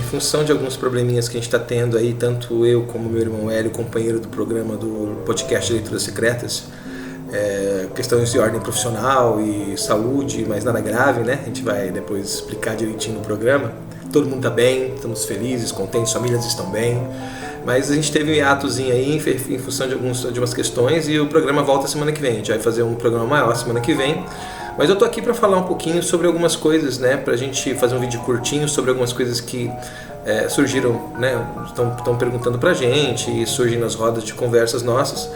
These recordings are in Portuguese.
em função de alguns probleminhas que a gente está tendo aí, tanto eu como meu irmão Hélio, companheiro do programa do podcast Leituras Secretas, questões de ordem profissional e saúde, mas nada grave, né? A gente vai depois explicar direitinho no programa. Todo mundo está bem, estamos felizes, contentes, famílias estão bem, mas a gente teve um hiatozinho aí em função de umas questões e o programa volta semana que vem. A gente vai fazer um programa maior semana que vem. Mas eu tô aqui para falar um pouquinho sobre algumas coisas, né? Pra gente fazer um vídeo curtinho sobre algumas coisas que surgiram, né? Estão perguntando pra gente e surgem nas rodas de conversas nossas,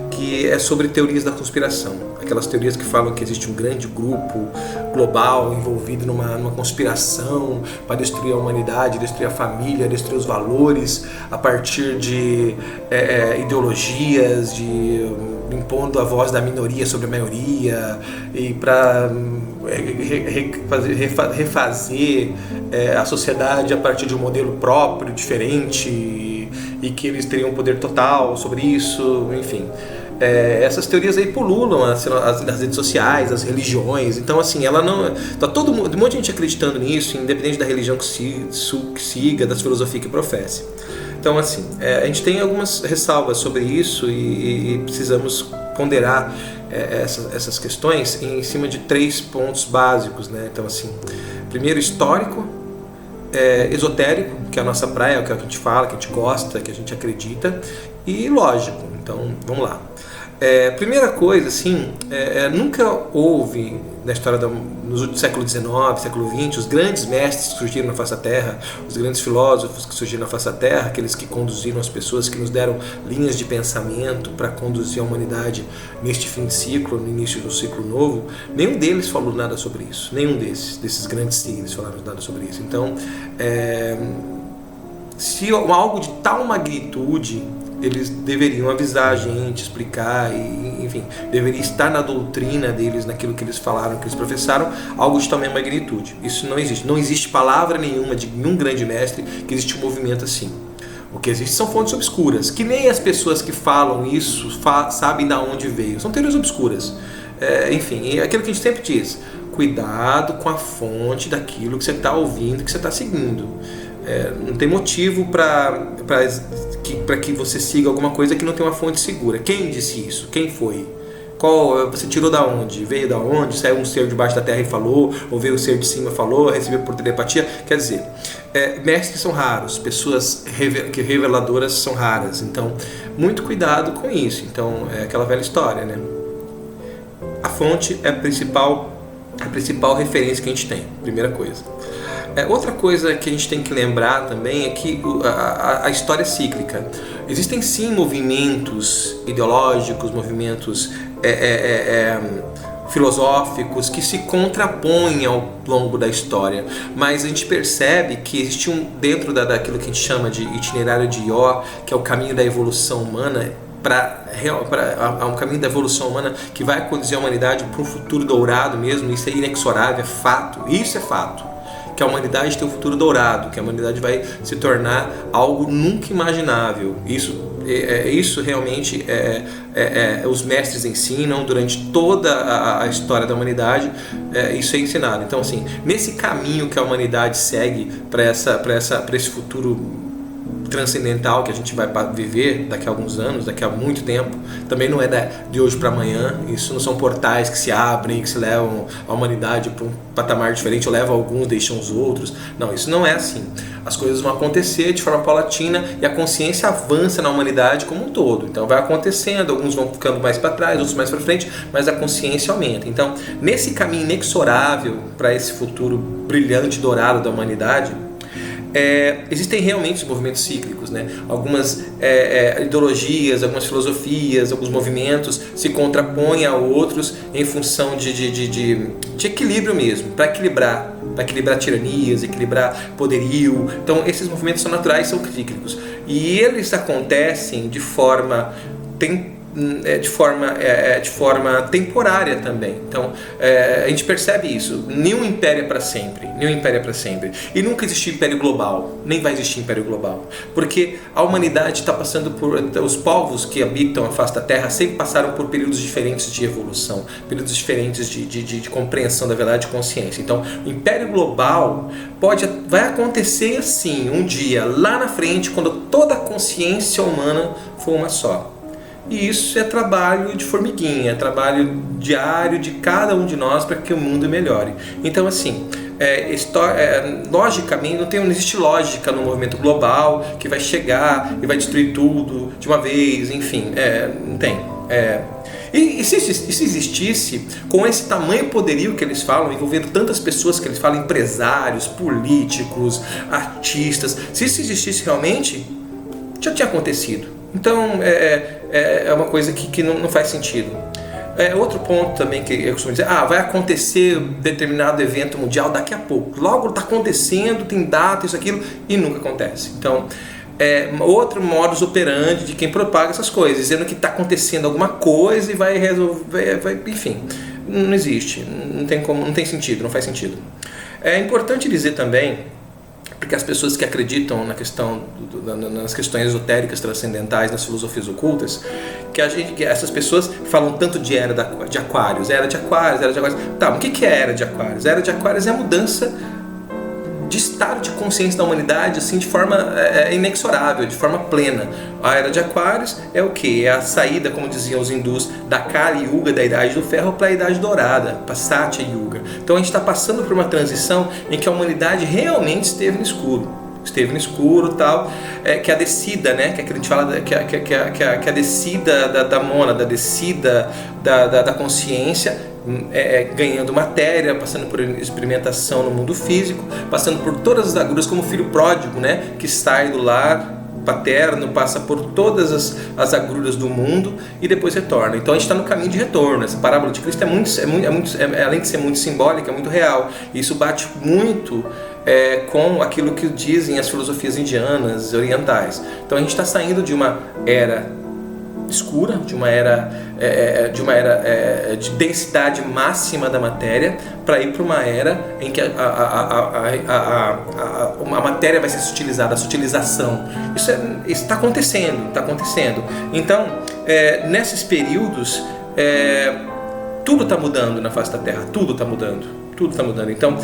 que é sobre teorias da conspiração. Aquelas teorias que falam que existe um grande grupo global envolvido numa conspiração para destruir a humanidade, destruir a família, destruir os valores a partir de ideologias, impondo a voz da minoria sobre a maioria e para refazer a sociedade a partir de um modelo próprio, diferente, e que eles teriam poder total sobre isso, enfim. Essas teorias aí pululam as redes sociais, as religiões. Então, assim, ela não... Tá um monte de gente acreditando nisso, independente da religião que siga, da filosofia que professe. Então, assim, a gente tem algumas ressalvas sobre isso e precisamos ponderar essas questões em cima de 3 pontos básicos, né? Então, assim, primeiro, histórico, esotérico, que é a nossa praia, que é o que a gente fala, que a gente gosta, que a gente acredita, e lógico. Então, vamos lá. Primeira coisa, assim, nunca houve na história no século XIX, século XX, os grandes mestres que surgiram na face da Terra, os grandes filósofos que surgiram na face da Terra, aqueles que conduziram as pessoas, que nos deram linhas de pensamento para conduzir a humanidade neste fim de ciclo, no início do ciclo novo, nenhum deles falou nada sobre isso, nenhum desses grandes seres falaram nada sobre isso. Então, se algo de tal magnitude, eles deveriam avisar a gente, explicar, e, enfim, deveria estar na doutrina deles, naquilo que eles falaram, que eles professaram, algo de tamanha magnitude. Isso não existe. Não existe palavra nenhuma de nenhum grande mestre que existe um movimento assim. O que existe são fontes obscuras, que nem as pessoas que falam isso sabem de onde veio. São teorias obscuras. Enfim, é aquilo que a gente sempre diz. Cuidado com a fonte daquilo que você está ouvindo, que você está seguindo. Não tem motivo para que você siga alguma coisa que não tem uma fonte segura. Quem disse isso? Quem foi? Você tirou da onde? Veio da onde? Saiu um ser debaixo da terra e falou? Ou veio um ser de cima e falou? Recebeu por telepatia? Quer dizer, mestres são raros, pessoas reveladoras são raras. Então, muito cuidado com isso. Então, é aquela velha história, né? A fonte é a principal referência que a gente tem, primeira coisa. Outra coisa que a gente tem que lembrar também é que a história é cíclica. Existem sim movimentos ideológicos, movimentos filosóficos que se contrapõem ao longo da história, mas a gente percebe que existe dentro daquilo que a gente chama de itinerário de Ió, que é o caminho da evolução humana, a um caminho da evolução humana que vai conduzir a humanidade para um futuro dourado mesmo. Isso é inexorável, é fato. Isso é fato. Que a humanidade tem um futuro dourado, que a humanidade vai se tornar algo nunca imaginável. Isso realmente os mestres ensinam durante toda a história da humanidade. Isso é ensinado. Então, assim, nesse caminho que a humanidade segue para esse futuro transcendental que a gente vai viver daqui a alguns anos, daqui a muito tempo, também não é de hoje para amanhã. Isso não são portais que se abrem, que se levam a humanidade para um patamar diferente, ou levam alguns, deixam os outros. Não, isso não é assim. As coisas vão acontecer de forma paulatina e a consciência avança na humanidade como um todo. Então vai acontecendo, alguns vão ficando mais para trás, outros mais para frente, mas a consciência aumenta. Então, nesse caminho inexorável para esse futuro brilhante, dourado da humanidade, existem realmente movimentos cíclicos, né? Algumas ideologias, algumas filosofias, alguns movimentos se contrapõem a outros em função de equilíbrio mesmo, para equilibrar tiranias, equilibrar poderio. Então esses movimentos são naturais, são cíclicos, e eles acontecem de forma de forma temporária também. Então a gente percebe isso. Nenhum império é para sempre, e nunca existiu império global, nem vai existir império global, porque a humanidade está passando por, os povos que habitam a face da Terra sempre passaram por períodos diferentes de evolução, períodos diferentes de compreensão da verdade e consciência. Então o império global vai acontecer sim um dia lá na frente, quando toda a consciência humana for uma só. E isso é trabalho de formiguinha, é trabalho diário de cada um de nós para que o mundo melhore. Então, assim, logicamente, não existe lógica no movimento global que vai chegar e vai destruir tudo de uma vez, enfim, não tem. E se existisse, com esse tamanho poderio que eles falam, envolvendo tantas pessoas que eles falam, empresários, políticos, artistas, se isso existisse realmente, já tinha acontecido. Então é uma coisa que não faz sentido. Outro ponto também que eu costumo dizer, vai acontecer determinado evento mundial daqui a pouco. Logo está acontecendo, tem data, isso, aquilo, e nunca acontece. Então, outro modus operandi de quem propaga essas coisas, dizendo que está acontecendo alguma coisa e vai resolver, enfim, não existe, não tem sentido, não faz sentido. É importante dizer também, porque as pessoas que acreditam nas questões esotéricas, transcendentais, nas filosofias ocultas, que essas pessoas falam tanto de era de Aquários. Tá, mas o que é a era de Aquários? A era de Aquários é a mudança de estado de consciência da humanidade, assim, de forma inexorável, de forma plena. A era de Aquários é o quê? É a saída, como diziam os hindus, da Kali Yuga, da Idade do Ferro, para a Idade Dourada, para Satya Yuga. Então a gente está passando por uma transição em que a humanidade realmente esteve no escuro, tal, que a descida, né, que a gente fala que a descida da mônada, a descida da consciência, ganhando matéria, passando por experimentação no mundo físico, passando por todas as agruras, como o filho pródigo, né, que sai do lar paterno, passa por todas as agruras do mundo e depois retorna. Então a gente está no caminho de retorno. Essa parábola de Cristo além de ser muito simbólica, é muito real. E isso bate muito com aquilo que dizem as filosofias indianas, orientais. Então a gente está saindo de uma era escura, de uma era de densidade máxima da matéria, para ir para uma era em que a matéria vai ser sutilizada, a sutilização. Isso está acontecendo. Então, nesses períodos, tudo está mudando na face da Terra, tudo está mudando. Então,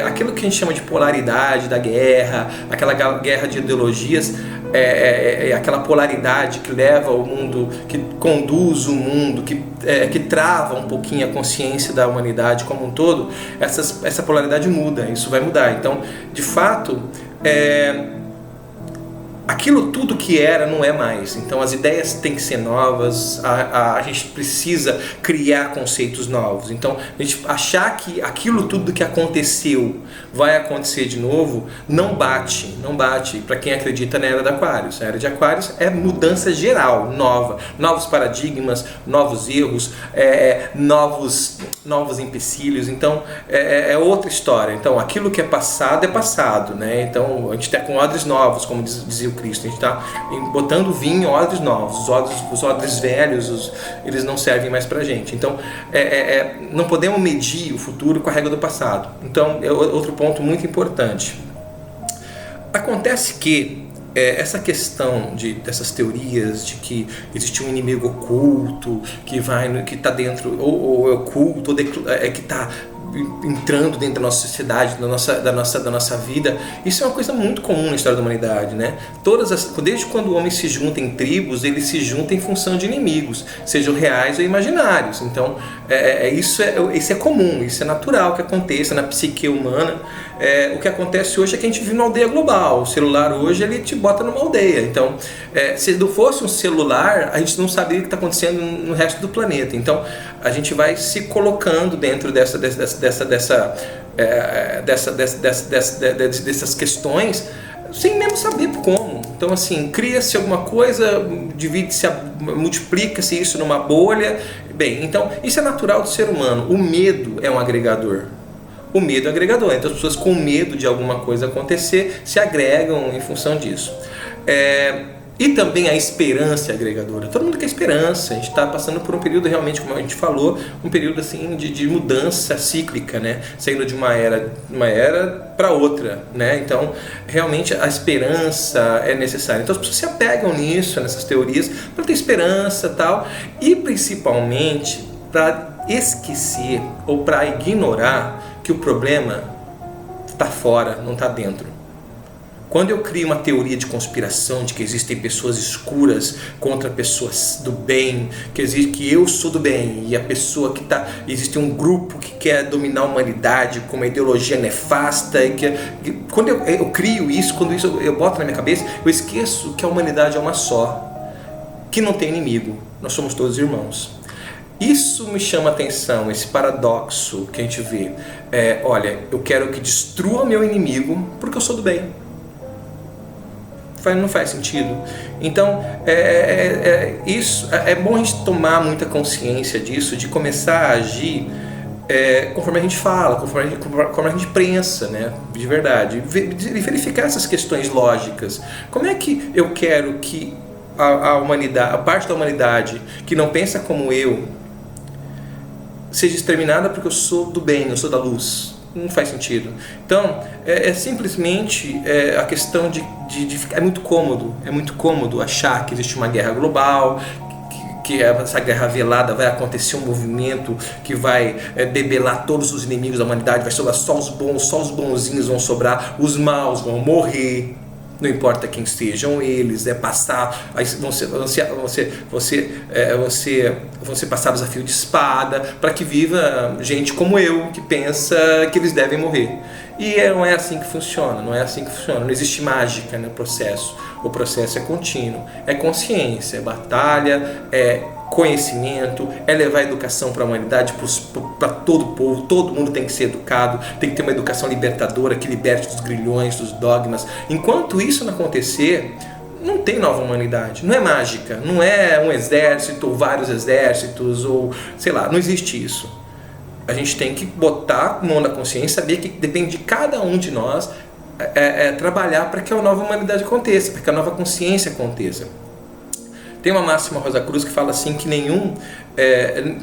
aquilo que a gente chama de polaridade da guerra, aquela guerra de ideologias, aquela polaridade que leva o mundo, que conduz o mundo, que trava um pouquinho a consciência da humanidade como um todo, essa polaridade muda, isso vai mudar. Então, de fato, aquilo tudo que era não é mais. Então as ideias têm que ser novas, a gente precisa criar conceitos novos. Então a gente achar que aquilo tudo que aconteceu vai acontecer de novo, não bate para quem acredita na Era de Aquários. A Era de Aquários é mudança geral, novos paradigmas, novos erros, novos empecilhos. Então é outra história. Então aquilo que é passado, né? Então a gente está com odres novos, como dizia o Cristo. A gente está botando vinho em odres novos. Os odres velhos, eles não servem mais para a gente. Então não podemos medir o futuro com a regra do passado. Então é outro ponto muito importante. Acontece que essa questão dessas teorias de que existe um inimigo oculto que está dentro, ou oculto, ou que está entrando dentro da nossa sociedade, da nossa vida, isso é uma coisa muito comum na história da humanidade, né? Desde quando o homem se junta em tribos, ele se junta em função de inimigos, sejam reais ou imaginários. Então isso é comum, isso é natural que aconteça na psique humana. O que acontece hoje é que a gente vive numa aldeia global. O celular hoje ele te bota numa aldeia. Então, se não fosse um celular, a gente não saberia o que está acontecendo no resto do planeta. Então, a gente vai se colocando dentro dessas questões sem mesmo saber como. Então, assim, cria-se alguma coisa, divide-se, multiplica-se isso numa bolha. Bem, então, isso é natural do ser humano. O medo é um agregador. O medo é agregador, então as pessoas com medo de alguma coisa acontecer se agregam em função disso. E também a esperança agregadora. Todo mundo quer esperança. A gente está passando por um período realmente, como a gente falou, um período assim de mudança cíclica, né? Saindo de uma era para outra, né? Então, realmente a esperança é necessária. Então as pessoas se apegam nisso, nessas teorias, para ter esperança e tal. E principalmente para esquecer ou para ignorar que o problema está fora, não está dentro. Quando eu crio uma teoria de conspiração de que existem pessoas escuras contra pessoas do bem, que eu sou do bem e a pessoa que está... Existe um grupo que quer dominar a humanidade com uma ideologia nefasta. Quando eu crio isso, quando isso eu boto na minha cabeça, eu esqueço que a humanidade é uma só, que não tem inimigo, nós somos todos irmãos. Isso me chama a atenção, esse paradoxo que a gente vê. Olha, eu quero que destrua meu inimigo porque eu sou do bem. Não faz sentido. Então, isso é bom a gente tomar muita consciência disso, de começar a agir conforme a gente fala, conforme a gente pensa, né? De verdade. E verificar essas questões lógicas. Como é que eu quero que a humanidade, a parte da humanidade que não pensa como eu, seja exterminada porque eu sou do bem, eu sou da luz? Não faz sentido. Então, simplesmente a questão de é muito cômodo achar que existe uma guerra global, que essa guerra velada vai acontecer um movimento que vai debelar todos os inimigos da humanidade, vai sobrar só os bons, só os bonzinhos vão sobrar, os maus vão morrer. Não importa quem sejam eles, vão ser passados a fio de espada para que viva gente como eu, que pensa que eles devem morrer. E não é assim que funciona, não existe mágica no processo. O processo é contínuo, é consciência, é batalha, é conhecimento, é levar a educação para a humanidade, para todo o povo. Todo mundo tem que ser educado, tem que ter uma educação libertadora que liberte dos grilhões, dos dogmas. Enquanto isso não acontecer, não tem nova humanidade, não é mágica, não é um exército ou vários exércitos, ou sei lá, não existe isso. A gente tem que botar mão na consciência, saber que depende de cada um de nós trabalhar para que a nova humanidade aconteça, para que a nova consciência aconteça. Tem uma máxima Rosa Cruz que fala assim que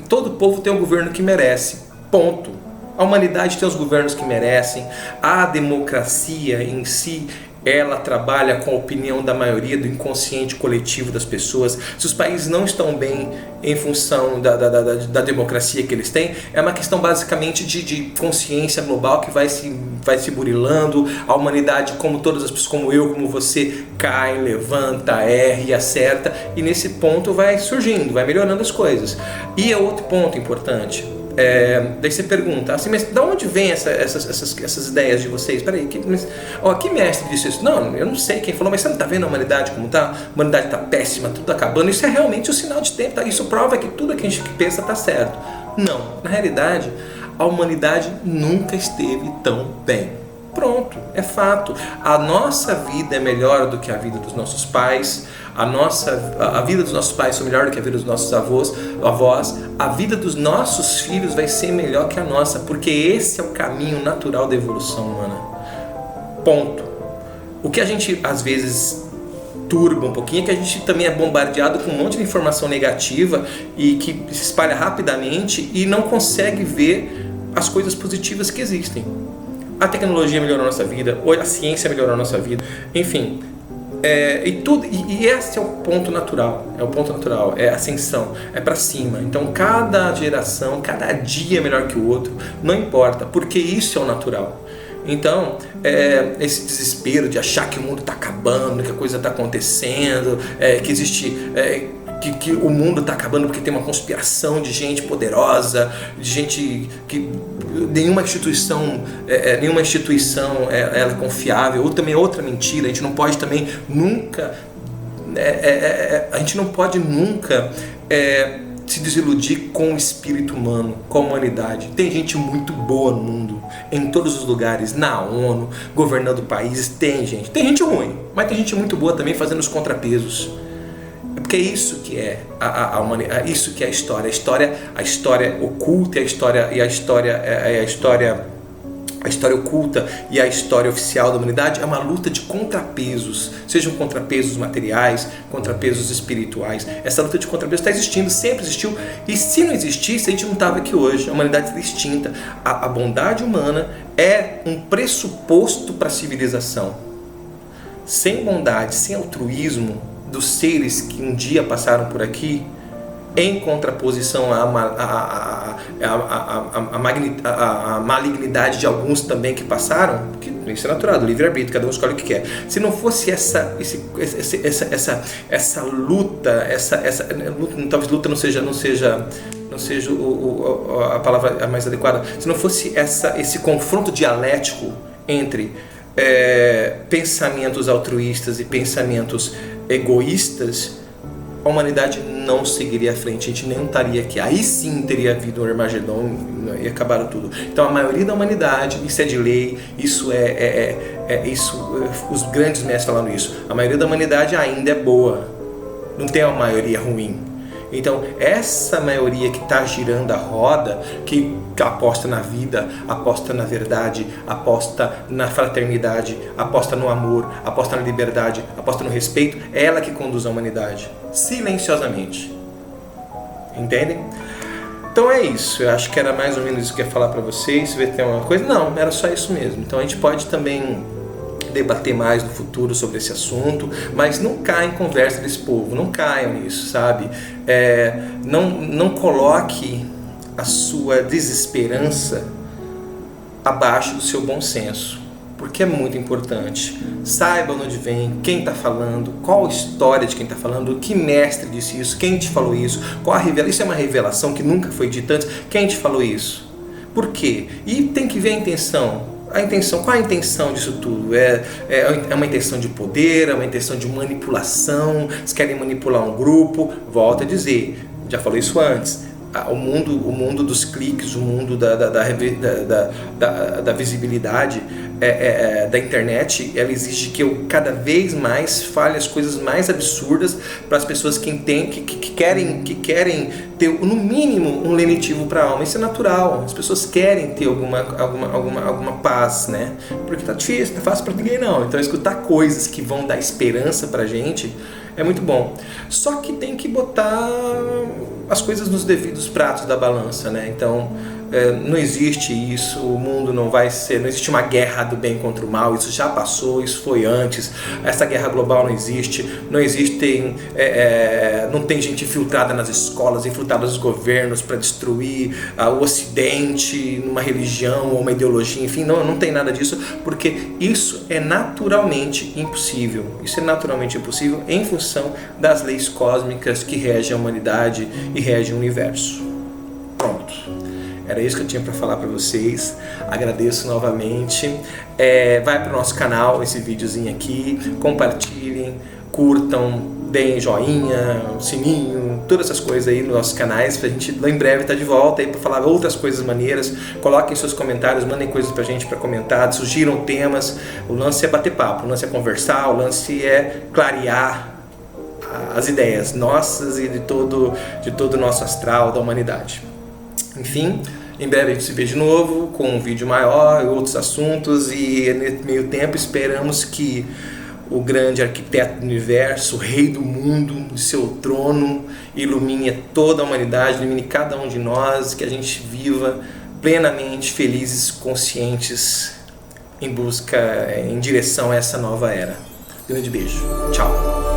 todo povo tem o governo que merece, ponto. A humanidade tem os governos que merecem, a democracia em si, ela trabalha com a opinião da maioria, do inconsciente coletivo das pessoas. Se os países não estão bem em função da democracia que eles têm, é uma questão basicamente de consciência global que vai se burilando. A humanidade, como todas as pessoas, como eu, como você, cai, levanta, erra e acerta, e nesse ponto vai surgindo, vai melhorando as coisas. E é outro ponto importante. Daí você pergunta assim, mas de onde vem essas ideias de vocês? Peraí, que mestre disse isso? Não, eu não sei quem falou, mas você não está vendo a humanidade como está? A humanidade está péssima, tudo acabando. Isso é realmente um sinal de tempo, tá? Isso prova que tudo que a gente pensa está certo. Não, na realidade, a humanidade nunca esteve tão bem. Pronto, é fato. A nossa vida é melhor do que a vida dos nossos pais. A vida dos nossos pais é melhor do que a vida dos nossos avós. A vida dos nossos filhos vai ser melhor que a nossa, porque esse é o caminho natural da evolução humana. Ponto. O que a gente às vezes turba um pouquinho é que a gente também é bombardeado com um monte de informação negativa e que se espalha rapidamente e não consegue ver as coisas positivas que existem. A tecnologia melhorou a nossa vida, a ciência melhorou a nossa vida, enfim. E esse é o ponto natural, é ascensão, é para cima. Então cada geração, cada dia é melhor que o outro, não importa, porque isso é o natural. Então, esse desespero de achar que o mundo está acabando, que a coisa está acontecendo, que existe... Que o mundo está acabando porque tem uma conspiração de gente poderosa, de gente que nenhuma instituição ela é confiável, ou também outra mentira. A gente não pode também nunca se desiludir com o espírito humano, com a humanidade. Tem gente muito boa no mundo, em todos os lugares, na ONU, governando países, tem gente ruim, mas tem gente muito boa também fazendo os contrapesos. Porque é isso que é a humanidade, isso que é a história oculta, a história a história oculta e a história oficial da humanidade é uma luta de contrapesos, sejam contrapesos materiais, contrapesos espirituais. Essa luta de contrapesos está existindo, sempre existiu, e se não existisse, a gente não estava aqui hoje, a humanidade está extinta. A bondade humana é um pressuposto para a civilização. Sem bondade, sem altruísmo dos seres que um dia passaram por aqui, em contraposição à malignidade de alguns também que passaram, que isso é natural, do livre-arbítrio, cada um escolhe o que quer. Se não fosse essa luta, talvez luta não seja a palavra mais adequada, se não fosse esse confronto dialético entre pensamentos altruístas e pensamentos egoístas, a humanidade não seguiria à frente, a gente nem estaria aqui. Aí sim teria havido um Armagedon e acabaram tudo. Então a maioria da humanidade, isso é de lei, isso os grandes mestres falaram isso, a maioria da humanidade ainda é boa, não tem uma maioria ruim. Então essa maioria que está girando a roda, que aposta na vida, aposta na verdade, aposta na fraternidade, aposta no amor, aposta na liberdade, aposta no respeito, é ela que conduz a humanidade, silenciosamente. Entendem? Então é isso, eu acho que era mais ou menos isso que eu ia falar para vocês. Se tem alguma coisa, não, era só isso mesmo. Então a gente pode também debater mais no futuro sobre esse assunto, mas não caia em conversa desse povo, não caiam nisso, sabe? Não coloque a sua desesperança abaixo do seu bom senso, porque é muito importante. Saiba onde vem, quem está falando, qual a história de quem está falando, que mestre disse isso, quem te falou isso, qual a revelação. Isso é uma revelação que nunca foi dita antes. Quem te falou isso? Por quê? E tem que ver a intenção. Qual a intenção disso tudo? É uma intenção de poder, é uma intenção de manipulação, se querem manipular um grupo? Volto a dizer, já falei isso antes, o mundo dos cliques, o mundo da visibilidade da internet, ela exige que eu cada vez mais fale as coisas mais absurdas para as pessoas que querem ter no mínimo um lenitivo para a alma. Isso é natural, as pessoas querem ter alguma paz, né? Porque tá difícil, não é fácil para ninguém não. Então escutar coisas que vão dar esperança pra gente é muito bom. Só que tem que botar as coisas nos devidos pratos da balança, né? Então não existe isso, o mundo não existe uma guerra do bem contra o mal, isso já passou, isso foi antes, essa guerra global não existe, não tem gente infiltrada nas escolas, infiltrada nos governos para destruir o Ocidente, numa religião ou uma ideologia, enfim, não tem nada disso, porque isso é naturalmente impossível, em função das leis cósmicas que regem a humanidade e regem o universo. Pronto. Era isso que eu tinha para falar para vocês. Agradeço novamente. Vai para o nosso canal esse videozinho aqui. Compartilhem, curtam, deem joinha, sininho, todas essas coisas aí nos nossos canais. Pra gente em breve estar de volta aí para falar outras coisas maneiras. Coloquem seus comentários, mandem coisas pra gente para comentar, sugiram temas. O lance é bater papo, o lance é conversar, o lance é clarear as ideias nossas e de todo o nosso astral da humanidade. Enfim, em breve a gente se vê de novo com um vídeo maior e outros assuntos, e nesse meio tempo esperamos que o grande arquiteto do universo, o rei do mundo, de seu trono, ilumine toda a humanidade, ilumine cada um de nós, que a gente viva plenamente felizes, conscientes, em direção a essa nova era. Grande beijo. Tchau.